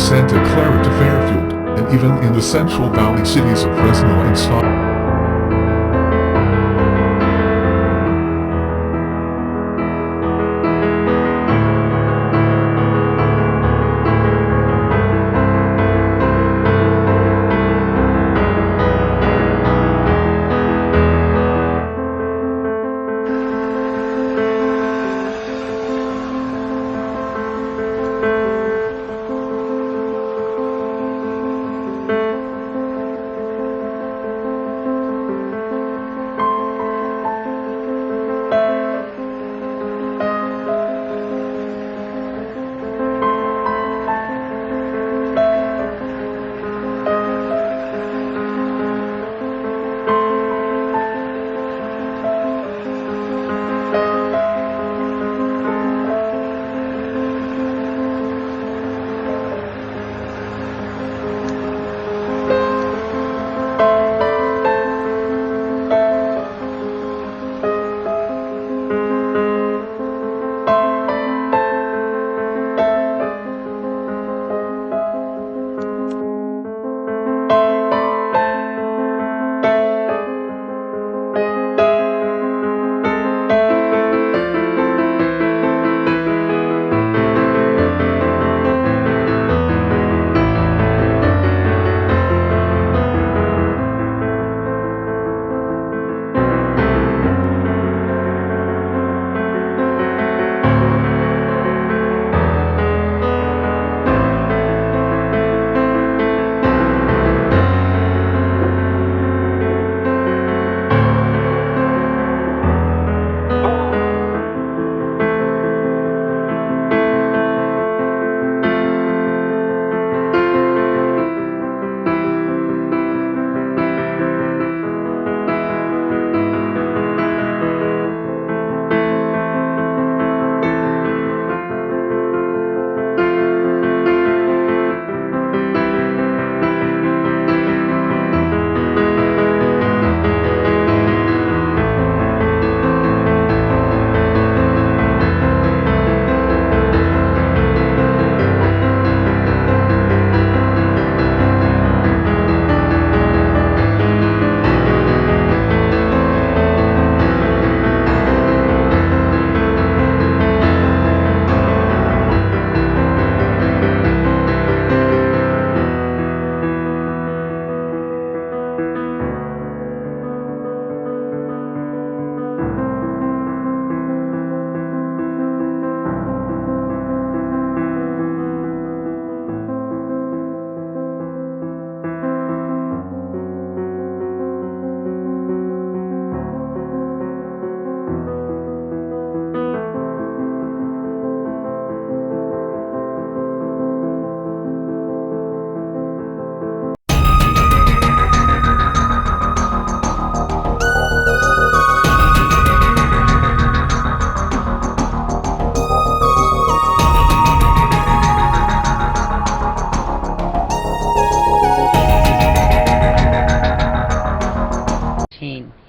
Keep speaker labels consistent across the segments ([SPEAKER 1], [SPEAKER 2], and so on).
[SPEAKER 1] Santa Clara to Fairfield, and even in the Central Valley cities of Fresno and Stockton.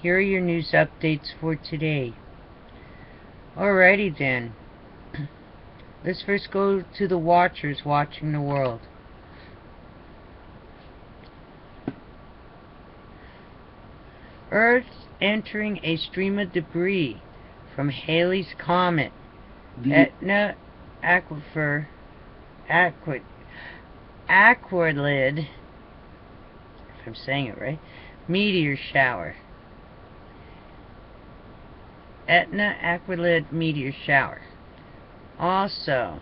[SPEAKER 2] Here are your news updates for today. Alrighty then. Let's first go to the watchers watching the world. Earth entering a stream of debris from Halley's Comet. Etna Aquilid, if I'm saying it right, meteor shower. Etna Aquilid meteor shower. Also,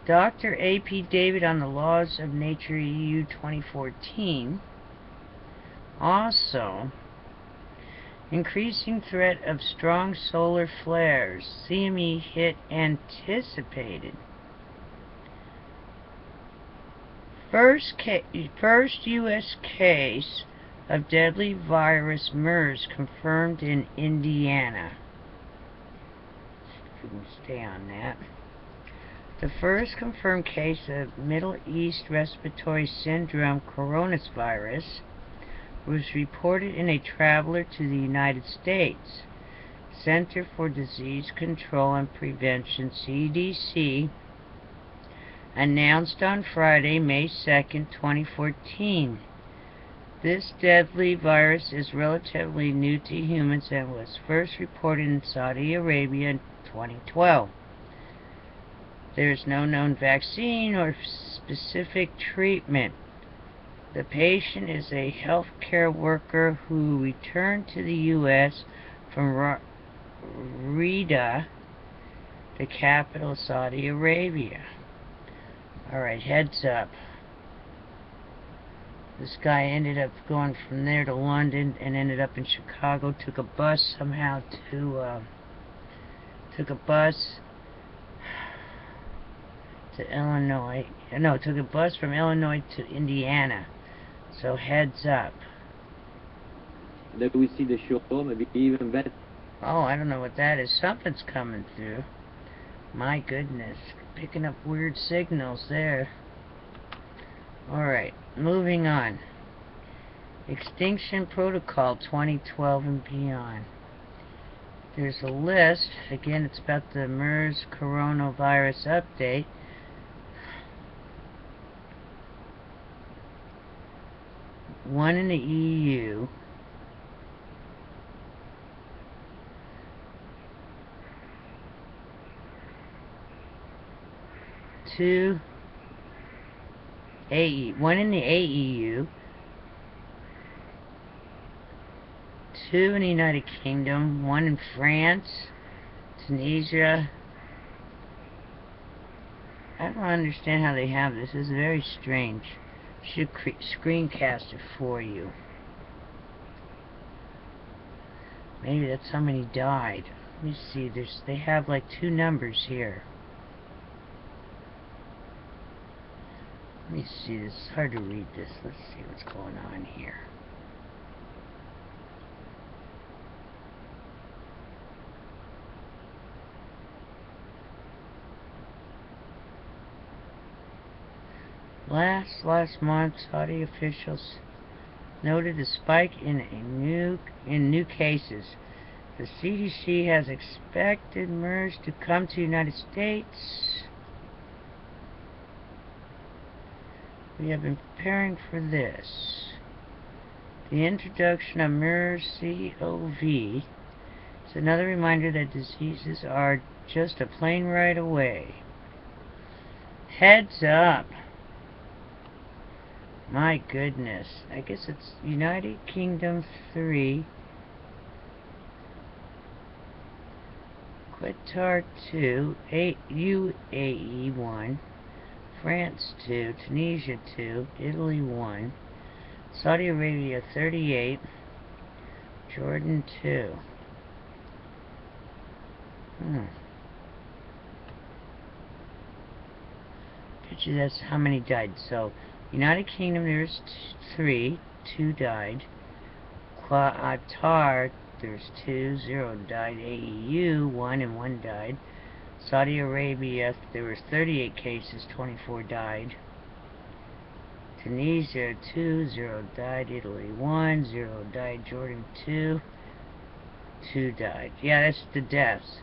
[SPEAKER 2] Dr. A.P. David on the Laws of Nature EU 2014. Also, increasing threat of strong solar flares. CME hit anticipated. First U.S. case of deadly virus MERS confirmed in Indiana. If we can stay on that. The first confirmed case of Middle East respiratory syndrome coronavirus was reported in a traveler to the United States. Center for Disease Control and Prevention, CDC, announced on Friday, May 2nd, 2014. This deadly virus is relatively new to humans and was first reported in Saudi Arabia in 2012. There is no known vaccine or specific treatment. The patient is a healthcare worker who returned to the U.S. from Riyadh, the capital of Saudi Arabia. Alright, heads up. This guy ended up going from there to London and ended up in Chicago. Took a bus somehow to Illinois. No, took a bus from Illinois to Indiana. So heads up.
[SPEAKER 3] Then we see the show, maybe even better.
[SPEAKER 2] Oh, I don't know what that is. Something's coming through. My goodness. Picking up weird signals there. Alright, moving on. Extinction Protocol 2012 and beyond. There's a list. Again, it's about the MERS coronavirus update. One in the EU. Two one in the AEU, two in the United Kingdom, one in France, Tunisia. I don't understand how they have this. This is very strange. Should screencast it for you. Maybe that's how many died. Let me see. They have like two numbers here. Let me see, this is hard to read this. Let's see what's going on here. Last month, Saudi officials noted a spike in new cases. The CDC has expected MERS to come to the United States. We have been preparing for this. The introduction of MERS-CoV is another reminder that diseases are just a plane ride away. Heads up. My goodness. I guess it's United Kingdom 3. Qatar 2. UAE 1. France 2, Tunisia 2, Italy 1, Saudi Arabia 38, Jordan 2. Bet you that's how many died. So, United Kingdom there's 3, 2 died. Qatar there's 2, 0 died. AEU 1 and 1 died. Saudi Arabia, there were 38 cases, 24 died. Tunisia, 2, 0 died. Italy, 1, 0 died. Jordan, 2, 2 died. Yeah, that's the deaths.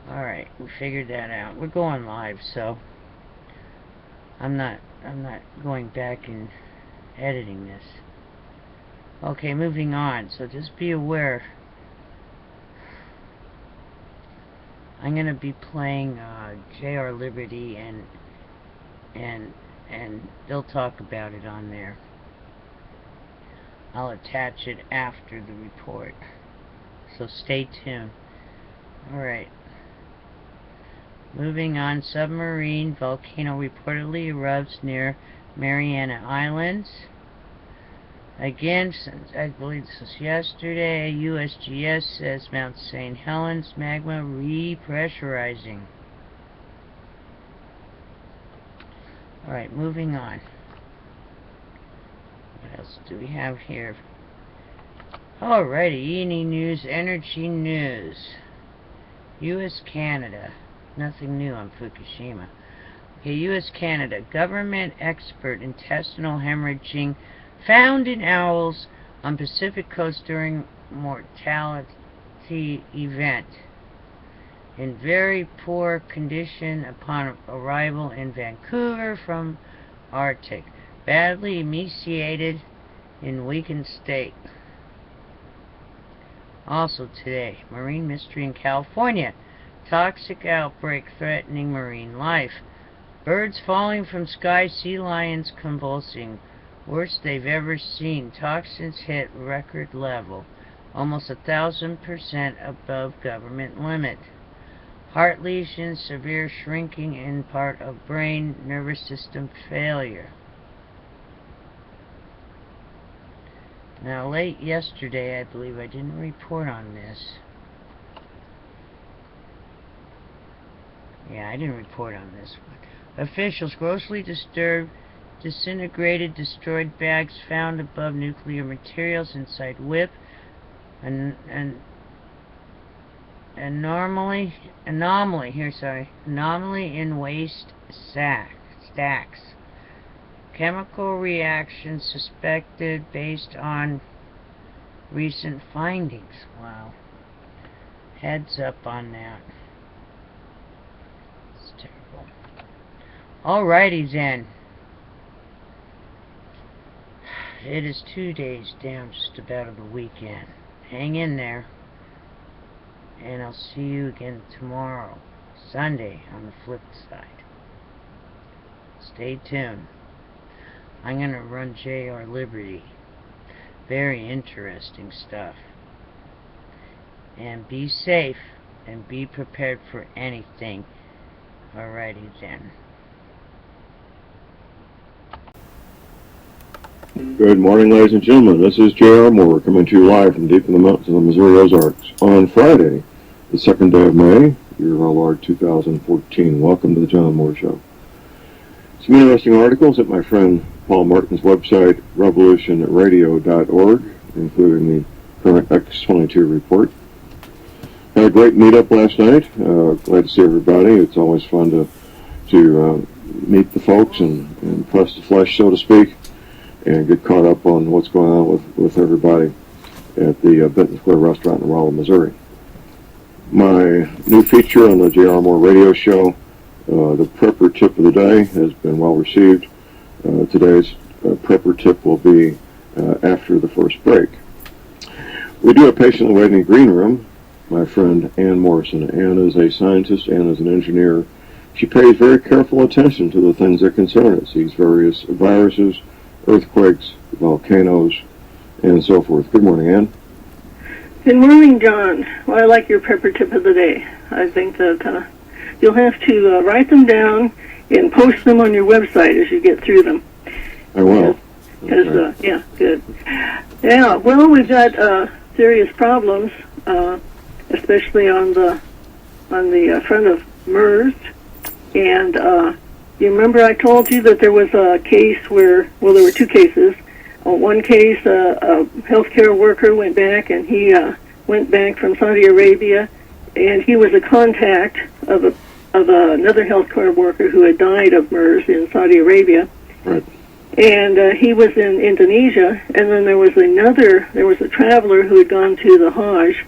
[SPEAKER 2] Alright, we figured that out. We're going live, so I'm not going back and editing this. Okay, moving on. So just be aware. I'm going to be playing JRLIBERTY and they'll talk about it on there. I'll attach it after the report. So stay tuned. Alright. Moving on, submarine volcano reportedly erupts near Mariana Islands. Again, since I believe this was yesterday, USGS says Mount St. Helens magma repressurizing. Alright, moving on. What else do we have here? Alrighty, E&E News, Energy News. U.S. Canada. Nothing new on Fukushima. Okay, U.S. Canada. Government expert intestinal hemorrhaging found in owls on Pacific coast during mortality event. in very poor condition upon arrival in Vancouver from Arctic, badly emaciated in weakened state. Also today, marine mystery in California, toxic outbreak threatening marine life, birds falling from sky, sea lions convulsing, worst they've ever seen, toxins hit record level, almost 1,000% above government limit. Heart lesions, severe shrinking in part of brain, nervous system failure. Now, late yesterday, I believe, I didn't report on this. Yeah, I didn't report on this one. Officials grossly disturbed, disintegrated, destroyed bags found above nuclear materials inside WIP. Anomaly in waste stacks. Chemical reaction suspected based on recent findings. Wow. Heads up on that. It's terrible. Alrighty then. It is 2 days down just about of the weekend. Hang in there. And I'll see you again tomorrow, Sunday, on the flip side. Stay tuned. I'm going to run JRLIBERTY. Very interesting stuff. And be safe and be prepared for anything. Alrighty then.
[SPEAKER 4] Good morning, ladies and gentlemen. This is J.R. Moore coming to you live from deep in the mountains of the Missouri Ozarks on Friday, the 2nd day of May, year of our Lord 2014. Welcome to the John Moore Show. Some interesting articles at my friend Paul Martin's website, revolutionradio.org, including the current X-22 report. Had a great meetup last night. Glad to see everybody. It's always fun to meet the folks and press the flesh, so to speak, and get caught up on what's going on with everybody at the Benton Square Restaurant in Rolla, Missouri. My new feature on the J.R. Moore radio show, the prepper tip of the day, has been well received. Today's prepper tip will be after the first break. We do have patiently waiting in the green room, my friend Ann Morrison. Ann is a scientist and is an engineer. She pays very careful attention to the things that concern us, these various viruses, earthquakes, volcanoes, and so forth. Good morning, Ann.
[SPEAKER 5] Good morning, John. Well, I like your prepper tip of the day. I think that you'll have to write them down and post them on your website as you get through them.
[SPEAKER 4] I will.
[SPEAKER 5] Okay. Yeah, good. Yeah, well, we've got serious problems, especially on the front of MERS. And you remember I told you that there was a case where, well, there were two cases. One case, a healthcare worker went back, and he went back from Saudi Arabia, and he was a contact of another healthcare worker who had died of MERS in Saudi Arabia.
[SPEAKER 4] Right.
[SPEAKER 5] And he was in Indonesia, and then there was a traveler who had gone to the Hajj,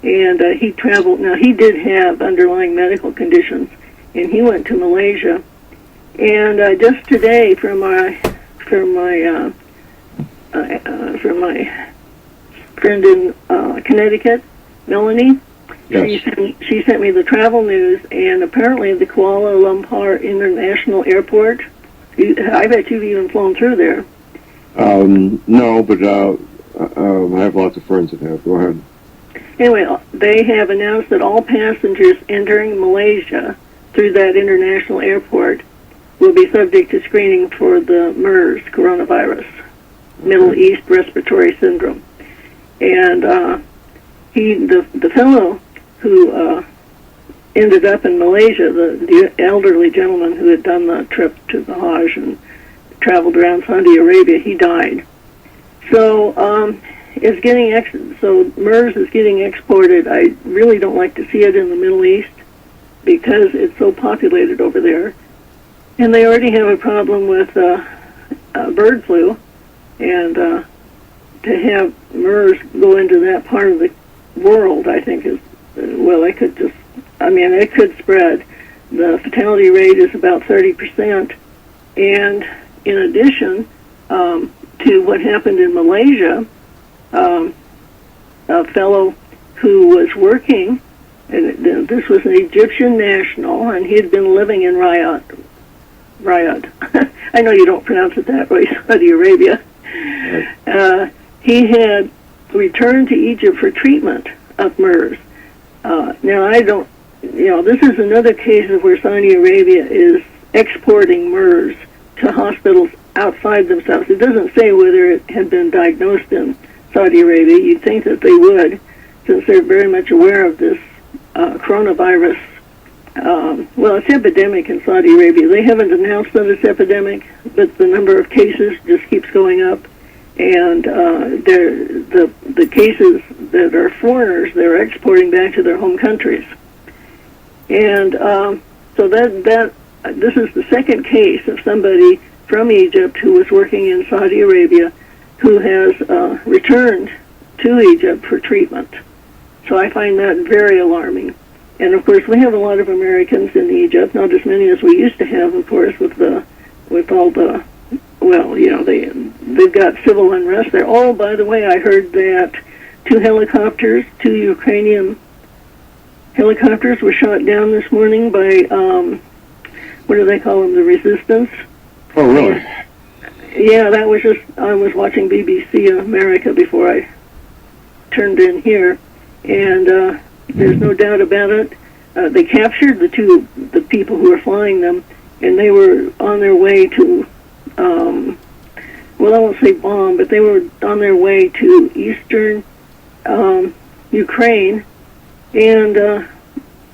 [SPEAKER 5] and he traveled. Now, he did have underlying medical conditions, and he went to Malaysia. And just today, from my friend in Connecticut, Melanie,
[SPEAKER 4] Yes.
[SPEAKER 5] she sent me the travel news, and apparently the Kuala Lumpur International Airport. I bet you've even flown through there.
[SPEAKER 4] No, but I have lots of friends that have. Go ahead.
[SPEAKER 5] Anyway, they have announced that all passengers entering Malaysia through that international airport will be subject to screening for the MERS coronavirus, Middle East Respiratory Syndrome. And the fellow who ended up in Malaysia, the elderly gentleman who had done the trip to the Hajj and traveled around Saudi Arabia, he died. So MERS is getting exported. I really don't like to see it in the Middle East because it's so populated over there. And they already have a problem with bird flu, and to have MERS go into that part of the world, I think is, well, they could just I mean, it could spread. The fatality rate is about 30%. And in addition to what happened in Malaysia, a fellow who was working, and this was an Egyptian national, and he had been living in Riyadh. I know you don't pronounce it that way, Saudi Arabia. He had returned to Egypt for treatment of MERS. Now, I don't, this is another case of where Saudi Arabia is exporting MERS to hospitals outside themselves. It doesn't say whether it had been diagnosed in Saudi Arabia. You'd think that they would, since they're very much aware of this coronavirus. It's epidemic in Saudi Arabia. They haven't announced that it's epidemic, but the number of cases just keeps going up. And the cases that are foreigners, they're exporting back to their home countries. And so this is the second case of somebody from Egypt who was working in Saudi Arabia who has returned to Egypt for treatment. So I find that very alarming. And of course, we have a lot of Americans in Egypt, not as many as we used to have, of course, with all the, they've got civil unrest there. Oh, by the way, I heard that two Ukrainian helicopters were shot down this morning by, what do they call them, the resistance?
[SPEAKER 4] Oh, really?
[SPEAKER 5] Yeah, I was watching BBC America before I turned in here, and there's no doubt about it. They captured the people who were flying them, and they were on their way to, I won't say bomb, but they were on their way to eastern Ukraine, and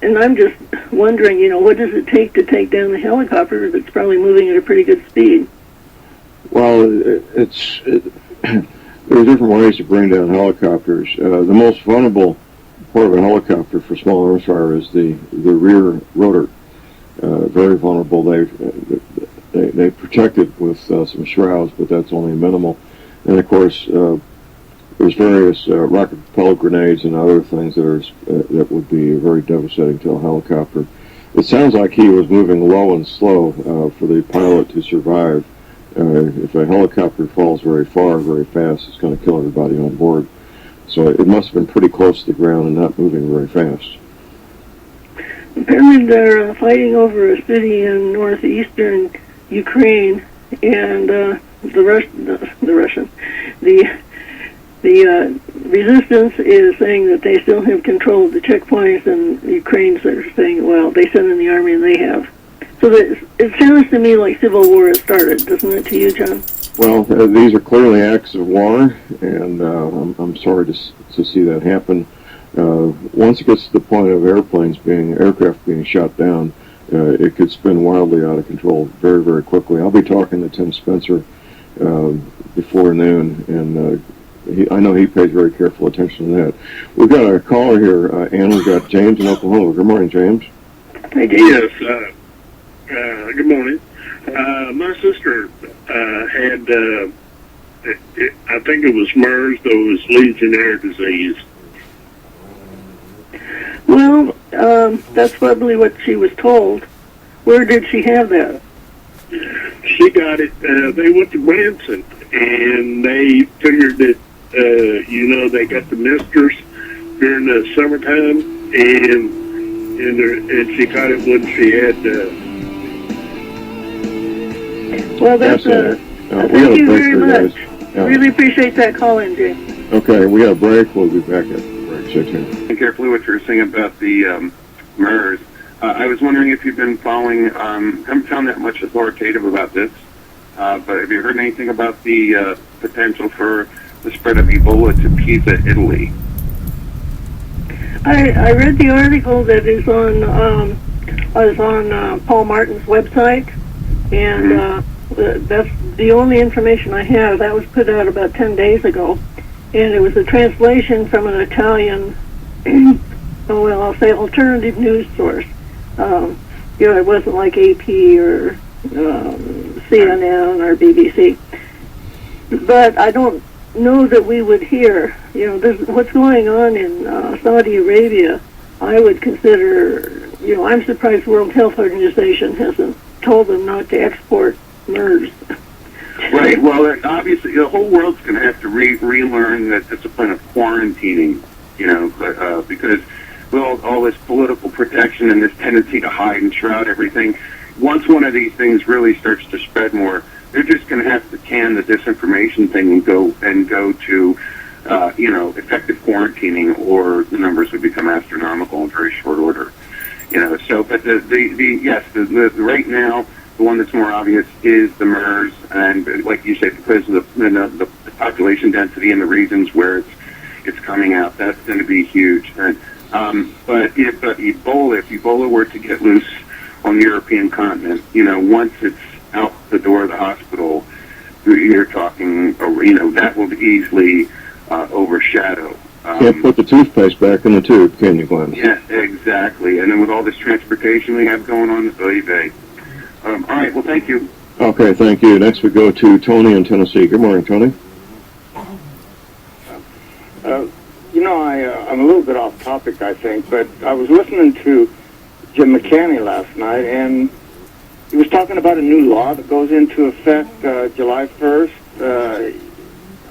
[SPEAKER 5] I'm just wondering, what does it take to take down the helicopter that's probably moving at a pretty good speed?
[SPEAKER 4] Well, there are different ways to bring down helicopters. The most vulnerable part of a helicopter for small arms fire is the rear rotor. Very vulnerable. They protect it with some shrouds, but that's only minimal. And of course, there's various rocket propelled grenades and other things that would be very devastating to a helicopter. It sounds like he was moving low and slow for the pilot to survive. If a helicopter falls very far, very fast, it's going to kill everybody on board. So it must have been pretty close to the ground and not moving very fast.
[SPEAKER 5] Apparently they're fighting over a city in northeastern Ukraine, and the resistance is saying that they still have control of the checkpoints, and Ukraine's are saying, well, they sent in the army and they have. So it sounds to me like civil war has started, doesn't it to you, John?
[SPEAKER 4] Well, these are clearly acts of war, and I'm sorry to see that happen. Once it gets to the point of aircraft being shot down, it could spin wildly out of control very, very quickly. I'll be talking to Tim Spencer before noon, and I know he pays very careful attention to that. We've got a caller here, and we've got James in Oklahoma. Good morning, James.
[SPEAKER 5] Hi, James.
[SPEAKER 6] Yes, good morning. My sister had, I think it was MERS, though it was Legionnaire disease.
[SPEAKER 5] Well, that's probably what she was told. Where did she have that?
[SPEAKER 6] She got it, they went to Branson, and they figured that, they got the misters during the summertime, and she caught it when she had,
[SPEAKER 5] well, that's thank you very much. Really appreciate that call in, James.
[SPEAKER 4] Okay, we got a break. We'll be back at the break. Stay tuned.
[SPEAKER 7] And carefully what you're saying about the MERS. I was wondering if you've been following, haven't found that much authoritative about this, but have you heard anything about the potential for the spread of Ebola to Pisa, Italy?
[SPEAKER 5] I read the article that is on Paul Martin's website, and that's the only information I have. That was put out about 10 days ago, and it was a translation from an Italian, I'll say alternative news source. It wasn't like AP or CNN or BBC. But I don't know that we would hear, what's going on in Saudi Arabia I would consider, I'm surprised the World Health Organization hasn't told them not to export MERS.
[SPEAKER 7] Right. Well, obviously, the whole world's going to have to relearn the discipline of quarantining, because with all this political protection and this tendency to hide and shroud everything, once one of these things really starts to spread more, they're just going to have to can the disinformation thing and go to, effective quarantining, or the numbers would become astronomical in very short order. But right now, the one that's more obvious is the MERS, and like you said, because of the population density and the regions where it's coming out, that's going to be huge. And, but if Ebola were to get loose on the European continent, once it's out the door of the hospital, you're talking, that will easily overshadow.
[SPEAKER 4] Can't put the toothpaste back in the tube, can you, Glenn?
[SPEAKER 7] Yeah, exactly. And then with all this transportation we have going on, all right, well, thank you.
[SPEAKER 4] Okay, thank you. Next we go to Tony in Tennessee. Good morning, Tony.
[SPEAKER 8] I'm a little bit off topic, I think, but I was listening to Jim McCanney last night, and he was talking about a new law that goes into effect July 1st.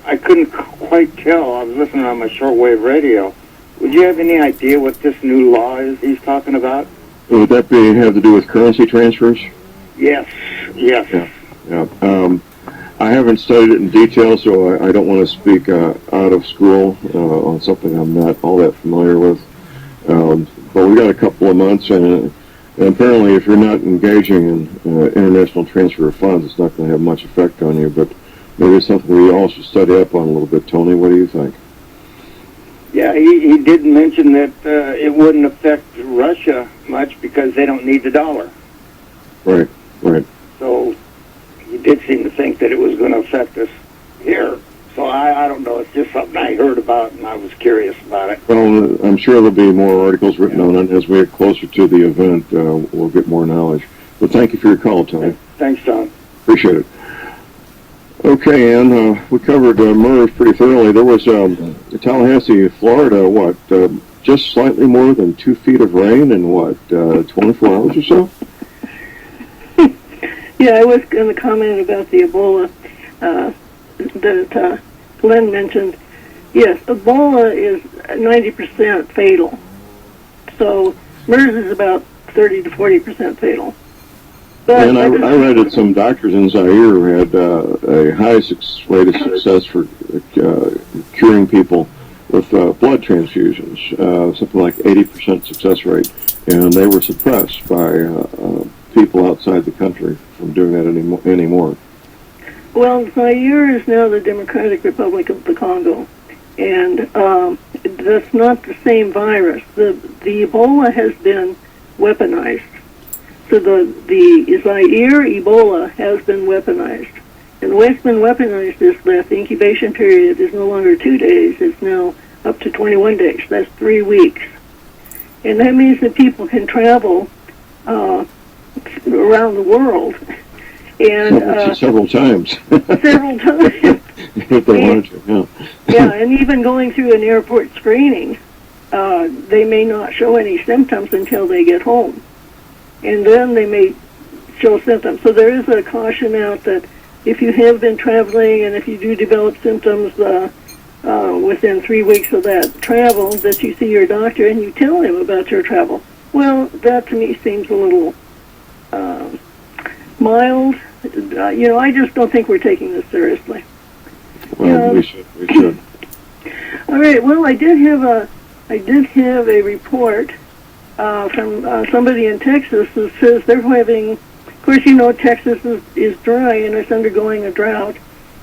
[SPEAKER 8] I couldn't quite tell. I was listening on my shortwave radio. Would you have any idea what this new law is he's talking about?
[SPEAKER 4] Would that have to do with currency transfers?
[SPEAKER 8] Yes.
[SPEAKER 4] Yeah. I haven't studied it in detail, so I don't want to speak out of school on something I'm not all that familiar with. But we got a couple of months, and apparently if you're not engaging in international transfer of funds, it's not going to have much effect on you. But maybe it's something we all should study up on a little bit. Tony, what do you think?
[SPEAKER 8] Yeah, he did mention that it wouldn't affect Russia much because they don't need the dollar.
[SPEAKER 4] Right.
[SPEAKER 8] So he did seem to think that it was going to affect us here. So I don't know. It's just something I heard about, and I was curious about it.
[SPEAKER 4] Well, I'm sure there'll be more articles written on it. As we get closer to the event, we'll get more knowledge. But thank you for your call, Tony.
[SPEAKER 8] Thanks, John.
[SPEAKER 4] Appreciate it. Okay, Ann, we covered MERS pretty thoroughly. There was Tallahassee, Florida, just slightly more than 2 feet of rain in 24 hours or so?
[SPEAKER 5] Yeah, I was going to comment about the Ebola that Glenn mentioned. Yes, Ebola is 90% fatal. So MERS is about 30 to 40% fatal. But
[SPEAKER 4] and I read that some doctors in Zaire had a high rate of success for curing people with blood transfusions, something like 80% success rate, and they were suppressed by people outside the country from doing that anymore.
[SPEAKER 5] Well, Zaire is now the Democratic Republic of the Congo, and that's not the same virus. The Ebola has been weaponized. So the Zaire Ebola has been weaponized. And the way it's been weaponized is that the incubation period is no longer 2 days, it's now up to 21 days. That's 3 weeks. And that means that people can travel around the world. And
[SPEAKER 4] several times.
[SPEAKER 5] Several times.
[SPEAKER 4] If they wanted to, yeah.
[SPEAKER 5] Yeah, and even going through an airport screening, they may not show any symptoms until they get home. And then they may show symptoms. So there is a caution out that if you have been traveling and if you do develop symptoms within 3 weeks of that travel, that you see your doctor and you tell him about your travel. Well, that to me seems a little mild. I just don't think we're taking this seriously.
[SPEAKER 4] Well, we should.
[SPEAKER 5] All right. Well, I did have a report from somebody in Texas that says they're having, of course, Texas is dry and it's undergoing a drought.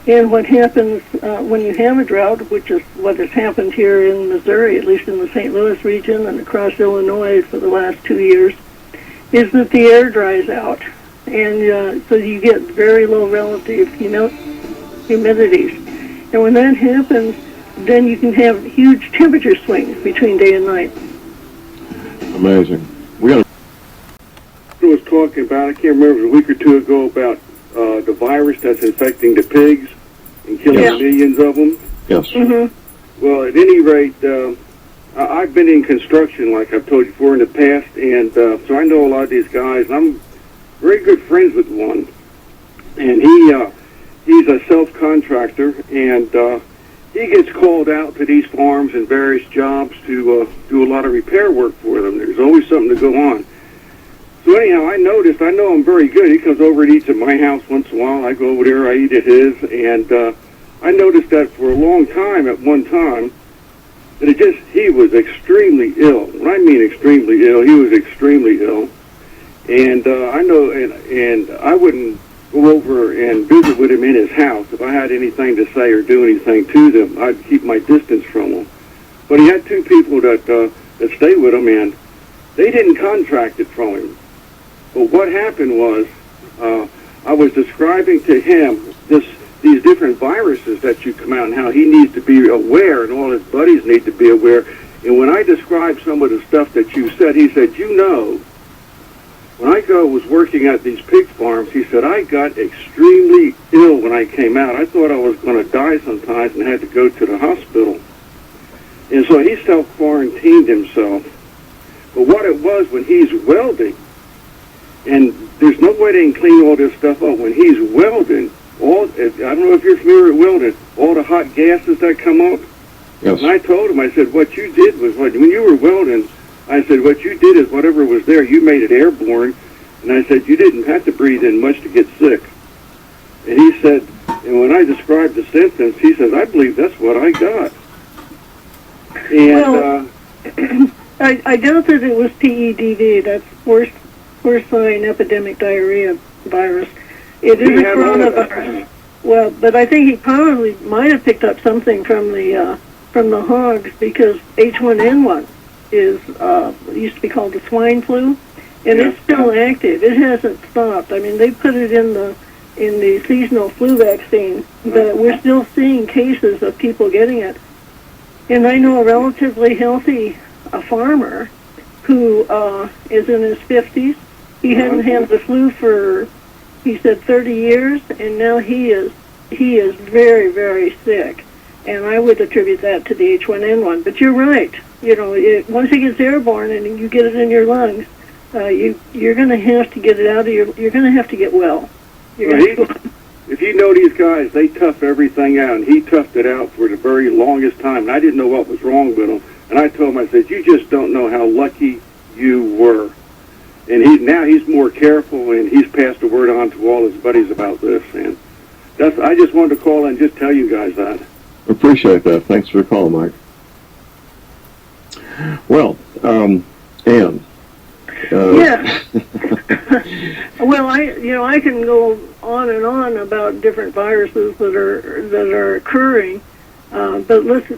[SPEAKER 5] And what happens when you have a drought, which is what has happened here in Missouri, at least in the St. Louis region and across Illinois for the last 2 years, is that the air dries out. And so you get very low relative humidities. And when that happens, then you can have huge temperature swings between day and night.
[SPEAKER 4] Amazing.
[SPEAKER 6] I was talking about, I can't remember, a week or two ago about the virus that's infecting the pigs and killing millions of them.
[SPEAKER 4] Yes.
[SPEAKER 5] Mm-hmm.
[SPEAKER 6] Well, at any rate,
[SPEAKER 9] I've been in construction, like I've told you before in the past, and so I know a lot of these guys. And I'm very good friends with one, and he's a self-contractor, and he gets called out to these farms and various jobs to do a lot of repair work for them. There's always something to go on. So anyhow, I know him very good. He comes over and eats at my house once in a while. I go over there, I eat at his, and I noticed that for a long time, at one time, that he was extremely ill. When I mean extremely ill, he was extremely ill. And I know, and I wouldn't go over and visit with him in his house. If I had anything to say or do anything to them, I'd keep my distance from him. But he had two people that stayed with him, and they didn't contract it from him. But what happened was, I was describing to him these different viruses that you come out and how he needs to be aware and all his buddies need to be aware. And when I described some of the stuff that you said, he said, you know, when I was working at these pig farms, he said, I got extremely ill when I came out. I thought I was going to die sometimes and had to go to the hospital. And so he self-quarantined himself. But what it was, when he's welding, and there's no way they can clean all this stuff up. When he's welding, I don't know if you're familiar with welding, all the hot gases that come up.
[SPEAKER 4] Yes.
[SPEAKER 9] And I told him, I said, what you did was, when you were welding, I said, what you did is whatever was there, you made it airborne. And I said, you didn't have to breathe in much to get sick. And he said, and when I described the symptoms, he says, I believe that's what I got. And
[SPEAKER 5] I doubt that it was PEDD. That's porcine epidemic diarrhea virus. It is a coronavirus. Well, but I think he probably might have picked up something from the hogs, because H1N1 used to be called the swine flu, and it's still active. It hasn't stopped. I mean, they put it in the seasonal flu vaccine, but we're still seeing cases of people getting it. And I know a relatively healthy farmer who is in his 50s. He hadn't had the flu for, he said, 30 years, and now he is very, very sick. And I would attribute that to the H1N1. But you're right. You know, once it gets airborne and you get it in your lungs, you're going to have to get it out of you're going to have to get well.
[SPEAKER 9] If you know these guys, they tough everything out, and he toughed it out for the very longest time. And I didn't know what was wrong with him. And I told him, I said, you just don't know how lucky you were. And now he's more careful, and he's passed the word on to all his buddies about this. And I just wanted to call and just tell you guys that.
[SPEAKER 4] Appreciate that. Thanks for the call, Mike. Well, Ann.
[SPEAKER 5] Yeah. Well, I can go on and on about different viruses that are occurring, but let's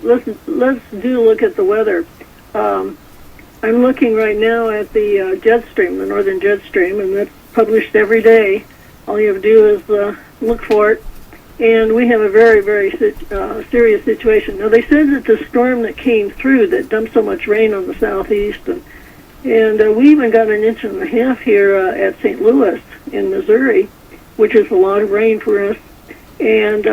[SPEAKER 5] do look at the weather. I'm looking right now at the jet stream, the northern jet stream, and that's published every day. All you have to do is look for it. And we have a very, very serious situation. Now, they said that the storm that came through that dumped so much rain on the southeast, and we even got 1.5 inches here at St. Louis in Missouri, which is a lot of rain for us. And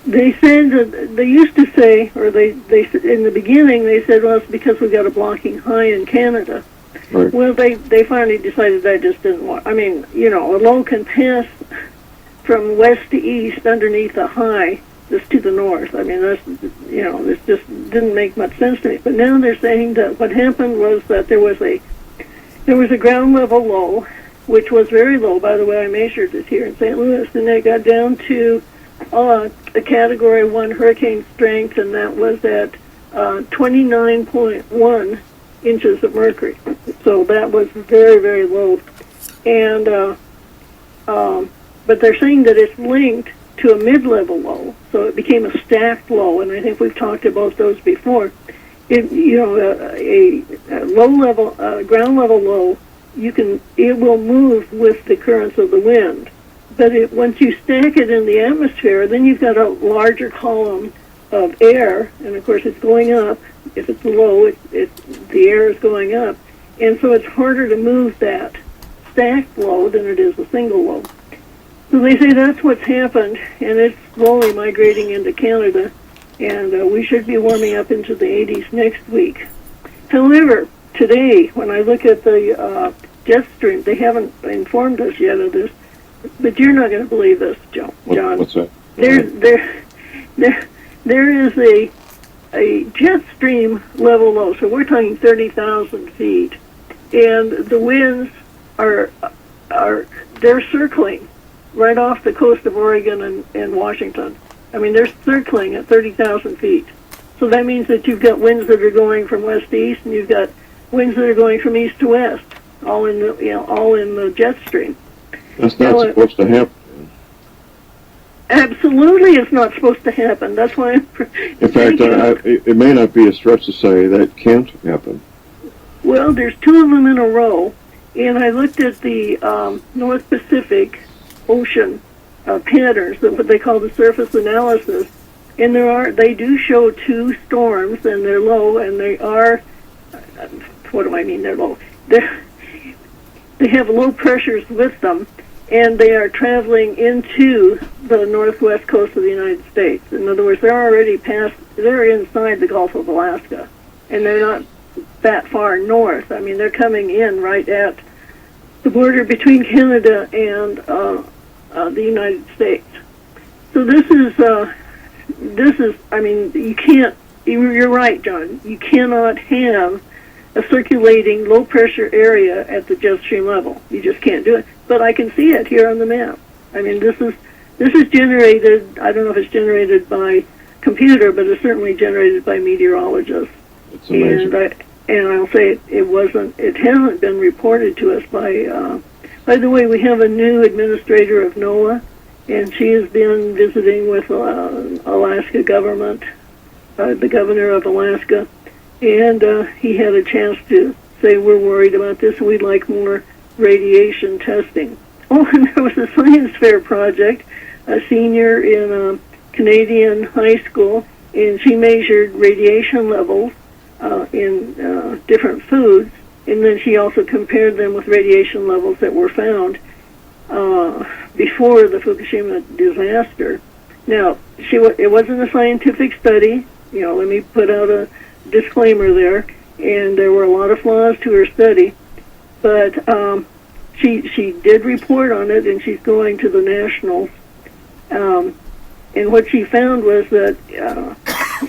[SPEAKER 5] they said that they used to say, or they in the beginning they said, well, it's because we got a blocking high in Canada.
[SPEAKER 4] Right.
[SPEAKER 5] Well, they finally decided that just didn't work. I mean, a low can pass from west to east underneath a high just to the north. I mean, that's, this just didn't make much sense to me. But now they're saying that what happened was that there was a ground level low, which was very low. By the way, I measured it here in St. Louis, and it got down to a Category 1 hurricane strength, and that was at 29.1 inches of mercury. So that was very, very low. And but they're saying that it's linked to a mid-level low, so it became a stacked low, and I think we've talked about those before. A low-level, ground-level low, it will move with the currents of the wind. But once you stack it in the atmosphere, then you've got a larger column of air, and of course it's going up. If it's low, the air is going up, and so it's harder to move that stacked low than it is a single low. So they say that's what's happened, and it's slowly migrating into Canada. and we should be warming up into the 80s next week. However, today, when I look at the jet stream, they haven't informed us yet of this, but you're not going to believe this, John.
[SPEAKER 4] What's that?
[SPEAKER 5] There is a jet stream level low, so we're talking 30,000 feet, and the winds they're circling right off the coast of Oregon and Washington. I mean, they're circling at 30,000 feet. So that means that you've got winds that are going from west to east, and you've got winds that are going from east to west, all in the jet stream.
[SPEAKER 4] That's not supposed to happen.
[SPEAKER 5] Absolutely, it's not supposed to happen. That's why. In
[SPEAKER 4] fact, it may not be a stretch to say that can't happen.
[SPEAKER 5] Well, there's two of them in a row, and I looked at the North Pacific Ocean patterns, what they call the surface analysis, and they do show two storms, and they're low, and they are. What do I mean? They're low. They have low pressures with them, and they are traveling into the northwest coast of the United States. In other words, they're inside the Gulf of Alaska, and they're not that far north. I mean, they're coming in right at the border between Canada and the United States. So this is, I mean, you're right, John, you cannot have a circulating low-pressure area at the jet stream level. You just can't do it. But I can see it here on the map. I mean, this is generated, I don't know if it's generated by computer, but it's certainly generated by meteorologists.
[SPEAKER 4] It's amazing.
[SPEAKER 5] And I'll say it hasn't been reported to us by the way, we have a new administrator of NOAA, and she has been visiting with Alaska government, the governor of Alaska, and he had a chance to say, we're worried about this, and we'd like more radiation testing. Oh, and there was a science fair project, a senior in a Canadian high school, and she measured radiation levels in different foods, and then she also compared them with radiation levels that were found before the Fukushima disaster. Now, it wasn't a scientific study. Let me put out a disclaimer there, and there were a lot of flaws to her study, but she did report on it, and she's going to the Nationals. And what she found was that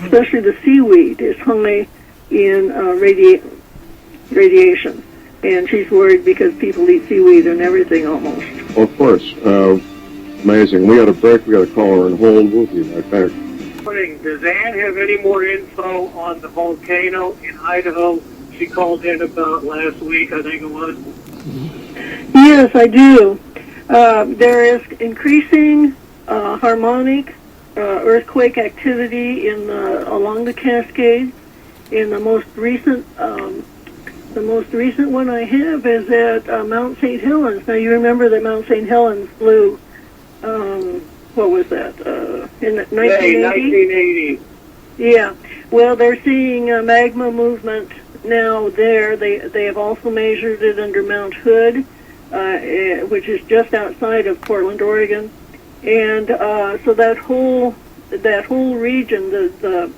[SPEAKER 5] especially the seaweed is high in radiation, and she's worried because people eat seaweed and everything almost.
[SPEAKER 4] Of course. Amazing. We got a break. We got a caller on hold. We'll be right back.
[SPEAKER 10] Morning. Does Ann have any more info on the volcano in Idaho she called in about last week, I think it was?
[SPEAKER 5] Yes, I do. There is increasing harmonic earthquake activity along the Cascades. In the most recent one I have is at Mount St. Helens. Now you remember that Mount St. Helens blew. What was that? In 1980?
[SPEAKER 10] 1980.
[SPEAKER 5] Yeah. Well, they're seeing magma movement now there. They have also measured it under Mount Hood, which is just outside of Portland, Oregon, and so that whole region, the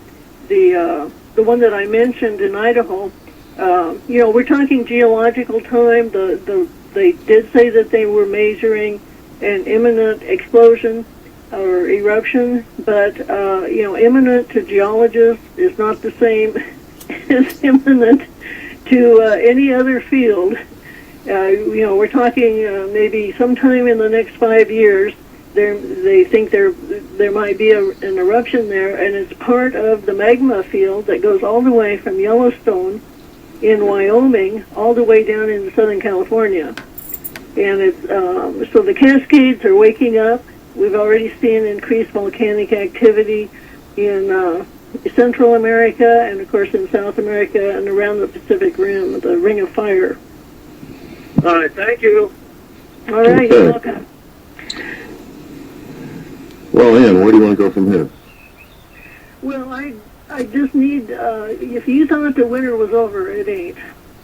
[SPEAKER 5] one that I mentioned in Idaho, we're talking geological time. They did say that they were measuring an imminent explosion or eruption, but imminent to geologists is not the same as imminent to any other field. We're talking maybe sometime in the next 5 years. They think there might be an eruption there, and it's part of the magma field that goes all the way from Yellowstone in Wyoming all the way down into Southern California. And it's so the Cascades are waking up. We've already seen increased volcanic activity in Central America and, of course, in South America and around the Pacific Rim, the Ring of Fire.
[SPEAKER 10] All right, thank you.
[SPEAKER 5] All right, you're welcome.
[SPEAKER 4] Well, Ann, where do you want to go from here?
[SPEAKER 5] Well, I just need, if you thought the winter was over, it ain't.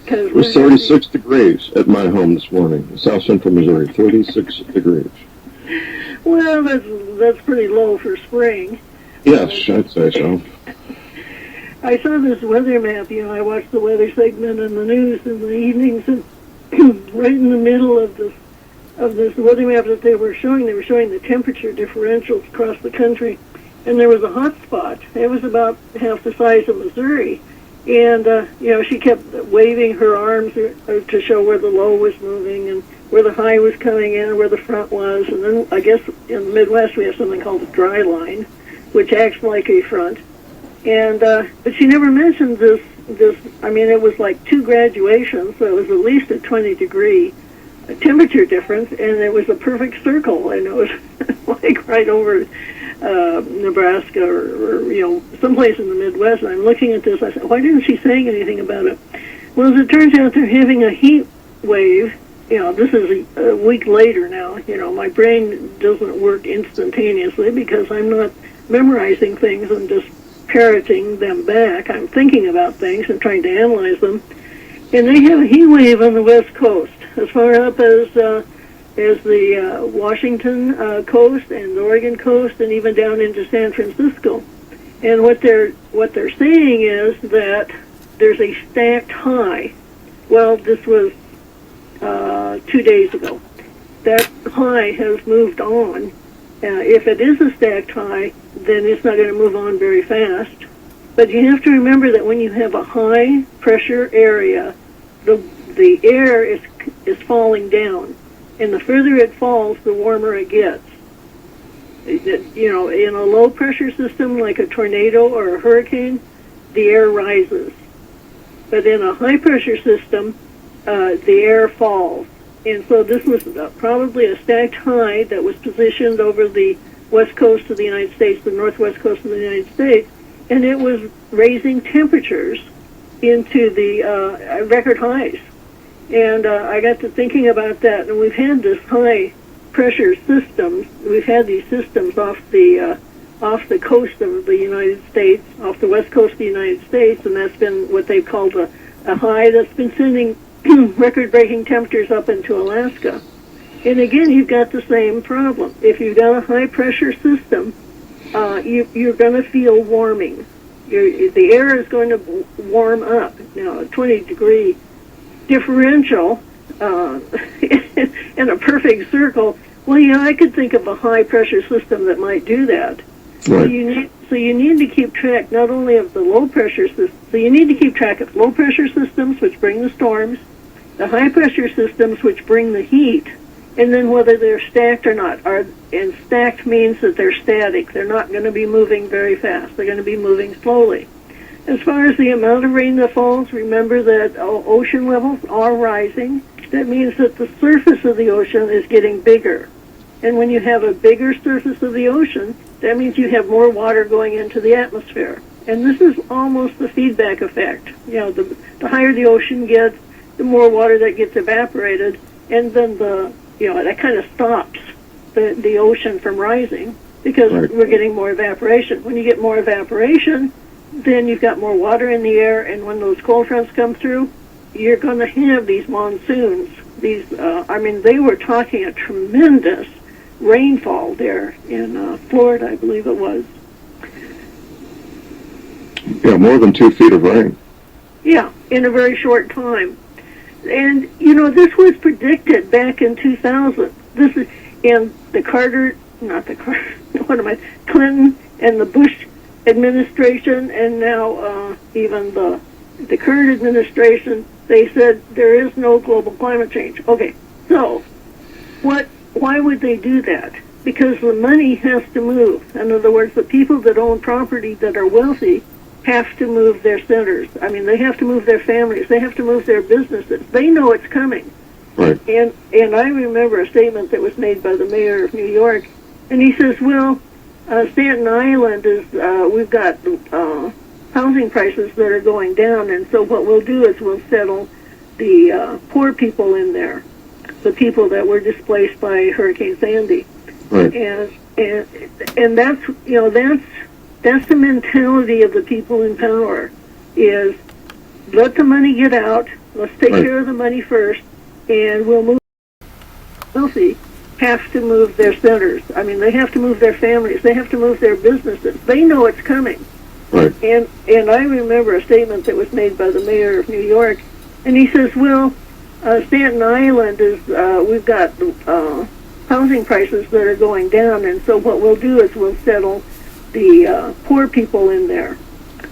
[SPEAKER 4] It was 36 degrees at my home this morning, in South Central Missouri, 36 degrees.
[SPEAKER 5] Well, that's pretty low for spring.
[SPEAKER 4] Yes, I'd say so.
[SPEAKER 5] I saw this weather map. I watched the weather segment in the news in the evenings, and right in the middle of this weather map that they were showing the temperature differentials across the country, and there was a hot spot. It was about half the size of Missouri, and she kept waving her arms to show where the low was moving and where the high was coming in, where the front was, and then I guess in the Midwest we have something called a dry line, which acts like a front. And but she never mentioned this. I mean, it was like 2 graduations, so it was at least a 20-degree temperature difference, and it was a perfect circle, and it was like right over Nebraska or someplace in the Midwest. And I'm looking at this. I said, why didn't she say anything about it? Well, as it turns out, they're having a heat wave. This is a week later now. My brain doesn't work instantaneously because I'm not memorizing things and just parroting them back. I'm thinking about things and trying to analyze them. And they have a heat wave on the West Coast, as far up as the Washington coast and the Oregon coast, and even down into San Francisco. And what they're saying is that there's a stacked high. Well, this was 2 days ago. That high has moved on. If it is a stacked high, then it's not going to move on very fast. But you have to remember that when you have a high pressure area, the air is falling down, and the further it falls, the warmer it gets. In a low pressure system like a tornado or a hurricane, the air rises. But in a high pressure system, the air falls. And so this was probably a stacked high that was positioned over the west coast of the United States, the northwest coast of the United States, and it was raising temperatures into the record highs. And I got to thinking about that, and we've had this high pressure systems. We've had these systems off the coast of the United States, off the west coast of the United States, and that's been what they've called a high that's been sending record-breaking temperatures up into Alaska. And again, you've got the same problem. If you've got a high-pressure system, you're going to feel warming. The air is going to warm up. Now, a 20-degree differential in a perfect circle, well, I could think of a high-pressure system that might do that. Right. So you need to keep track not only of the low-pressure systems, so you need to keep track of low-pressure systems, which bring the storms, the high-pressure systems, which bring the heat, and then whether they're stacked or not. And stacked means that they're static. They're not going to be moving very fast. They're going to be moving slowly. As far as the amount of rain that falls, remember that ocean levels are rising. That means that the surface of the ocean is getting bigger. And when you have a bigger surface of the ocean, that means you have more water going into the atmosphere. And this is almost the feedback effect. The higher the ocean gets, the more water that gets evaporated, and then that kind of stops the ocean from rising because we're getting more evaporation. When you get more evaporation, then you've got more water in the air, and when those cold fronts come through, you're going to have these monsoons. They were talking a tremendous rainfall there in Florida, I believe it was.
[SPEAKER 4] Yeah, more than 2 feet of rain.
[SPEAKER 5] Yeah, in a very short time. And, this was predicted back in 2000. This is in the Clinton and the Bush administration, and now even the current administration, they said there is no global climate change. Okay, so why would they do that? Because the money has to move. In other words, the people that own property that are wealthy have to move their centers. They have to move their families. They have to move their businesses. They know it's coming.
[SPEAKER 4] Right.
[SPEAKER 5] And I remember a statement that was made by the mayor of New York, and he says, well, Staten Island is, we've got housing prices that are going down, and so what we'll do is we'll settle the poor people in there, the people that were displaced by Hurricane Sandy.
[SPEAKER 4] Right.
[SPEAKER 5] And that's the mentality of the people in power, is let the money get out, let's take care of the money first, and we'll move wealthy have to move their centers. I mean, they have to move their families. They have to move their businesses. They know it's coming.
[SPEAKER 4] Right.
[SPEAKER 5] And I remember a statement that was made by the mayor of New York, and he says, well, Staten Island is, we've got housing prices that are going down, and so what we'll do is we'll settle the poor people in there,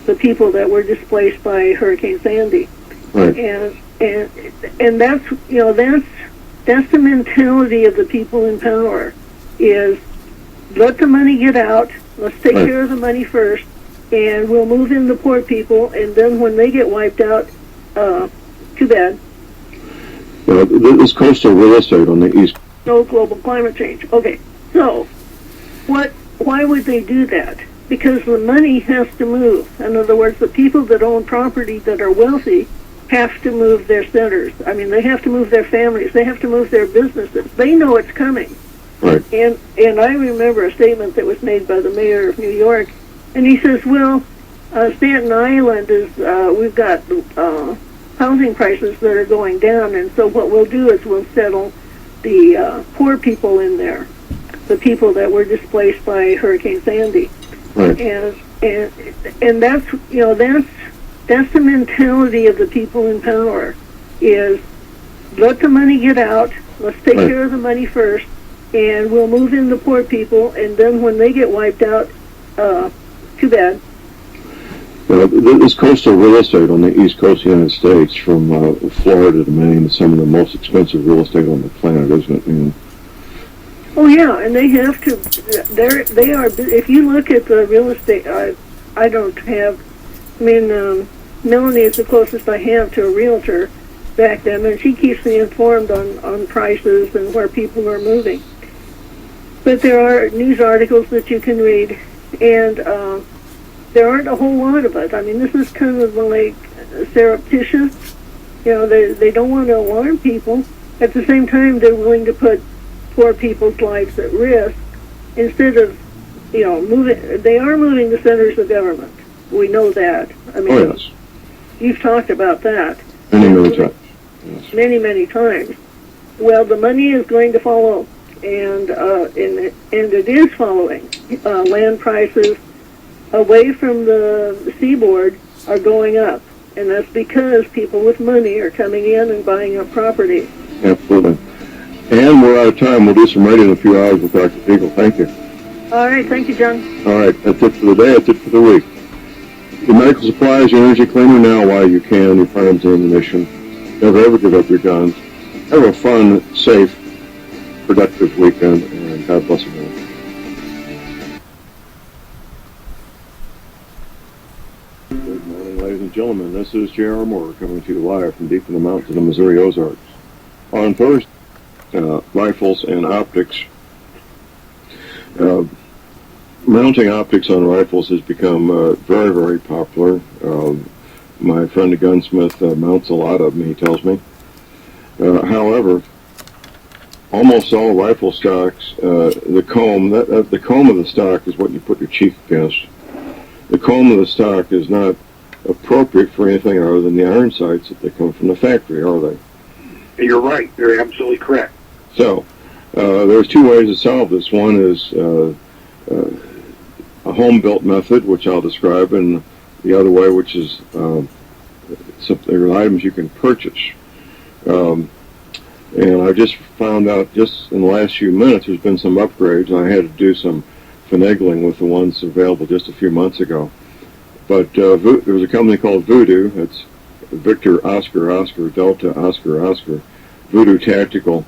[SPEAKER 5] the people that were displaced by Hurricane Sandy.
[SPEAKER 4] Right.
[SPEAKER 5] And that's, that's the mentality of the people in power, is let the money get out, let's take care of the money first, and we'll move in the poor people, and then when they get wiped out, too bad.
[SPEAKER 4] This coastal real estate on the east.
[SPEAKER 5] No global climate change. Okay, so why would they do that? Because the money has to move. In other words, the people that own property that are wealthy have to move their centers. I mean, they have to move their families. They have to move their businesses. They know it's coming.
[SPEAKER 4] Right.
[SPEAKER 5] And I remember a statement that was made by the mayor of New York, and he says, well, Staten Island is, we've got housing prices that are going down, and so what we'll do is we'll settle the poor people in there, the people that were displaced by Hurricane Sandy.
[SPEAKER 4] Right.
[SPEAKER 5] And that's, that's the mentality of the people in power, is let the money get out, let's take care of the money first, and we'll move in the poor people, and then when they get wiped out, too bad.
[SPEAKER 4] This coastal real estate on the east coast of the United States, from Florida to Maine, is some of the most expensive real estate on the planet, isn't it? And
[SPEAKER 5] oh yeah, and they have to. They are. If you look at the real estate, I don't have. I mean, Melanie is the closest I have to a realtor back then, and she keeps me informed on prices and where people are moving. But there are news articles that you can read, and there aren't a whole lot of it. I mean, this is kind of like surreptitious. They don't want to alarm people. At the same time, they're willing to put poor people's lives at risk instead of, moving. They are moving the centers of government. We know that. I mean,
[SPEAKER 4] yes.
[SPEAKER 5] You've talked about that.
[SPEAKER 4] Many times. Yes.
[SPEAKER 5] Many times. Well, the money is going to follow, and it is following. Land prices away from the seaboard are going up, and that's because people with money are coming in and buying up property.
[SPEAKER 4] Absolutely. And we're out of time. We'll do some radio in a few hours with Dr. Siegel. Thank you.
[SPEAKER 5] All right. Thank you, John.
[SPEAKER 4] All right. That's it for the day. That's it for the week. Your medical supplies, your energy cleaner now while you can, your firearms and ammunition. Never ever give up your guns. Have a fun, safe, productive weekend, and God bless you all. Good morning, ladies and gentlemen. This is J.R. Moore coming to you live from deep in the mountains of the Missouri Ozarks. On Thursday, rifles and optics. Mounting optics on rifles has become very, very popular. My friend the gunsmith mounts a lot of them, he tells me. However, almost all rifle stocks, the comb of the stock is what you put your cheek against. The comb of the stock is not appropriate for anything other than the iron sights that they come from the factory, are they?
[SPEAKER 6] You're right. You're absolutely correct.
[SPEAKER 4] So, there's two ways to solve this. One is a home-built method, which I'll describe, and the other way, which is there are items you can purchase. And I just found out just in the last few minutes there's been some upgrades. I had to do some finagling with the ones available just a few months ago. But there was a company called Voodoo. It's Victor Oscar Oscar Delta Oscar Oscar Voodoo Tactical.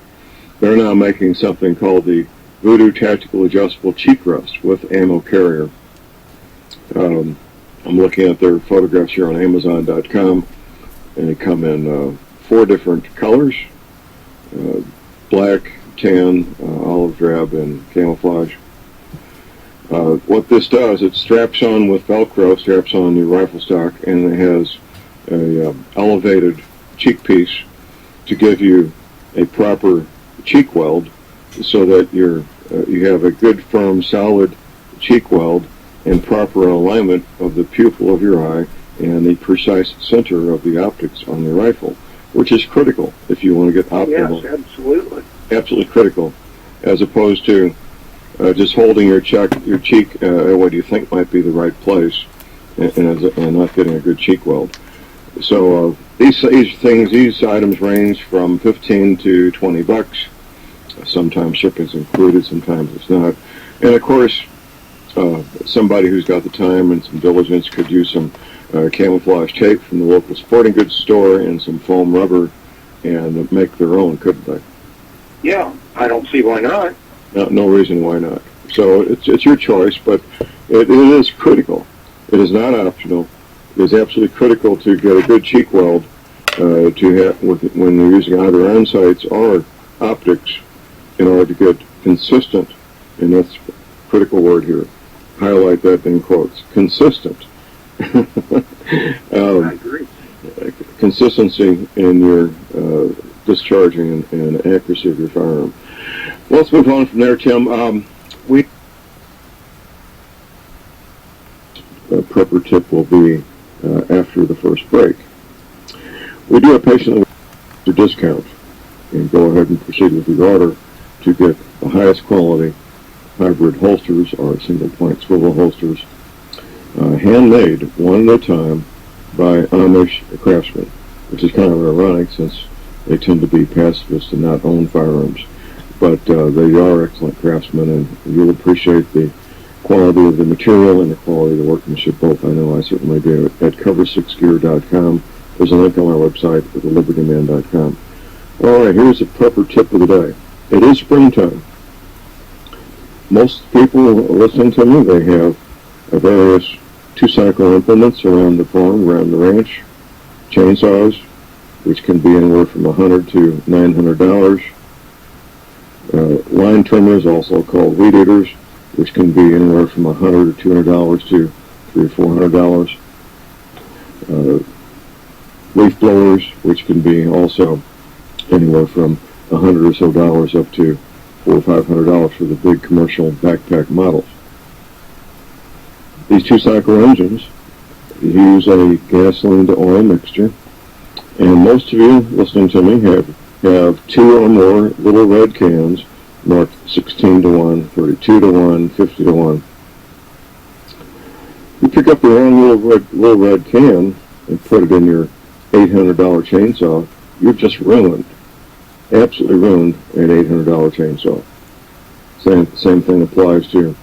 [SPEAKER 4] They're now making something called the Voodoo Tactical Adjustable Cheek Rest with ammo carrier. I'm looking at their photographs here on Amazon.com, and they come in 4 different colors: black, tan, olive drab, and camouflage. What this does, it straps on with Velcro, straps on your rifle stock, and it has a elevated cheek piece to give you a proper cheek weld, so that you have a good, firm, solid cheek weld and proper alignment of the pupil of your eye and the precise center of the optics on the rifle, which is critical if you want to get optimal.
[SPEAKER 6] Yes, absolutely.
[SPEAKER 4] Absolutely critical. as opposed to just holding your cheek at what you think might be the right place and not getting a good cheek weld. So these items range from 15 to 20 bucks. Sometimes shipping's included, sometimes it's not. And of course, somebody who's got the time and some diligence could use some camouflage tape from the local sporting goods store and some foam rubber and make their own, couldn't they?
[SPEAKER 8] Yeah, I don't see why not.
[SPEAKER 4] No reason why not. So it's your choice, but it is critical. It is not optional. It is absolutely critical to get a good cheek weld when you're using either on sights or optics in order to get consistent, and that's a critical word here. Highlight that in quotes. Consistent.
[SPEAKER 8] I agree.
[SPEAKER 4] Consistency in your discharging and accuracy of your firearm. Let's move on from there, Tim. Prepper tip will be after the first break. We do a patient discount, and go ahead and proceed with your order to get the highest quality hybrid holsters or single point swivel holsters, handmade one at a time by Amish craftsmen, which is kind of ironic since they tend to be pacifists and not own firearms. But they are excellent craftsmen, and you'll appreciate the quality of the material and the quality of the workmanship both. I know I certainly do. At cover6gear.com, there's a link on our website at thelibertyman.com. All right, here's a prepper tip of the day. It is springtime. Most people listening to me, they have various two-cycle implements around the farm, around the ranch, chainsaws, which can be anywhere from $100 to $900. Line trimmers, also called weed eaters, which can be anywhere from $100 to $200 to $300 or $400. Leaf blowers, which can be also anywhere from $100 or so dollars up to $400 or $500 for the big commercial backpack models. These two-cycle engines use a gasoline to oil mixture, and most of you listening to me have two or more little red cans marked 16 to 1, 32 to 1, 50 to 1. You pick up the wrong little red can and put it in your $800 chainsaw, you've just ruined, absolutely ruined an $800 chainsaw. Same thing applies to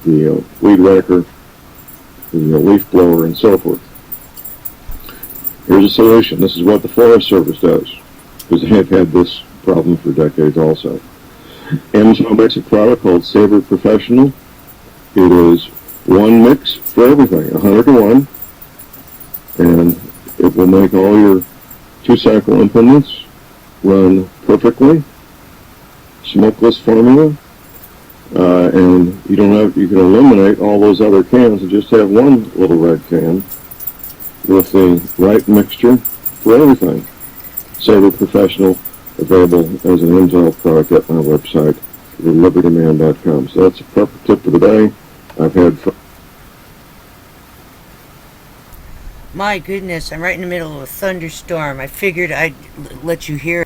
[SPEAKER 4] the weed whacker, the leaf blower, and so forth. Here's a solution. This is what the Forest Service does, because they have had this problem for decades also. Amazon makes a product called Saber Professional. It is one mix for everything, 100 to 1, and it will make all your two-cycle implements run perfectly. Smokeless formula, and you can eliminate all those other cans and just have one little red can with the right mixture for everything. Saber Professional, available as an Intel product at my website, thelibertyman.com. So that's a prepper tip of the day. I've had fun.
[SPEAKER 2] My goodness, I'm right in the middle of a thunderstorm. I figured I'd let you hear